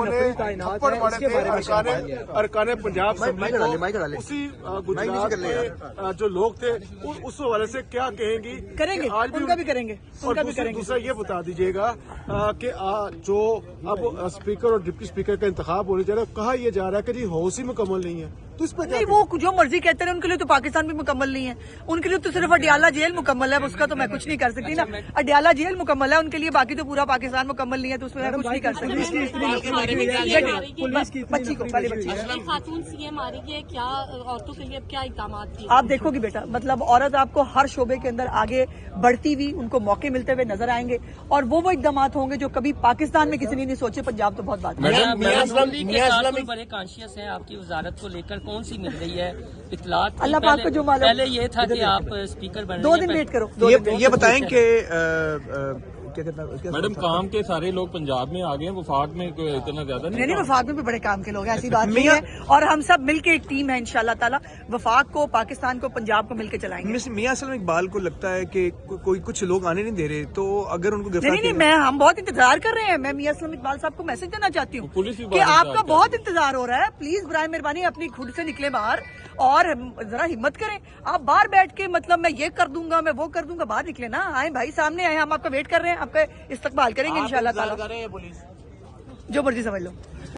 लोगों ने थप्पड़ मारे थे अरकान पंजाब असेंबली को, उसी गुजरात के जो लोग थे उस हवाले से क्या कहेंगी? करेंगे, आज भी उनका भी करेंगे, और उनका भी करेंगे। दूसरा ये बता दीजिएगा कि जो अब स्पीकर और डिप्टी स्पीकर का इंतखाब होने जा रहा है, कहा यह जा रहा है कि जी हाउस ही मुकम्मल नहीं है, तो इस पर नहीं, वो जो मर्जी कहते हैं, उनके लिए तो पाकिस्तान भी मुकम्मल नहीं है, उनके लिए तो सिर्फ अडियाला जेल मुकम्मल है, उसका तो मैं कुछ नहीं कर सकती ना। अडियाला जेल मुकम्मल है उनके लिए, बाकी तो पूरा पाकिस्तान मुकम्मल नहीं है, तो उसमें मैं कुछ नहीं कर सकती। बच्ची को पहले बच्ची खातून सीएम आ रही है, क्या औरतों के लिए अब क्या इकदाम किए? आप देखोगी बेटा, मतलब औरत आपको हर शोबे के अंदर आगे बढ़ती हुई, उनको मौके मिलते हुए नजर आएंगे, और वो इकदाम होंगे जो कभी पाकिस्तान में किसी ने नहीं सोचे। पंजाब तो बहुत बात है। बड़े कॉन्शियस हैं आपकी वजारत को लेकर, कौन सी मिल रही है इत्तलात? अल्लाह पाक को जो मालूम। पहले ये था कि आप स्पीकर बन 2 दिन वेट करो। ये बताएं कि क्या कहता है मैडम, काम के सारे लोग पंजाब में आ गए हैं, वफाक में कोई इतना ज्यादा नहीं, वफाक में भी बड़े काम के लोग हैं, ऐसी बात नहीं है, और हम सब मिलके एक टीम है इंशाल्लाह ताला, वफाक को, पाकिस्तान को, पंजाब को मिलके चलाएंगे। मियां असलम इकबाल को लगता है कि कोई कुछ लोग आने नहीं दे रहे, तो अगर उनको गिरफ्तार नहीं, हम बहुत इंतजार कर रहे हैं। मैं मियां असलम इकबाल साहब को मैसेज देना चाहती हूँ कि आपका बहुत इंतजार हो रहा है, प्लीज बराए मेहरबानी अपनी खुद से निकले बाहर और जरा हिम्मत करें। आप बाहर बैठ के मतलब मैं ये कर दूंगा, मैं वो कर दूंगा, बाहर निकले ना, आए भाई, सामने आए, हम आपका वेट कर रहे हैं, आपका इस्तकबाल करेंगे इंशाल्लाह ताला, जो मर्जी समझ लो।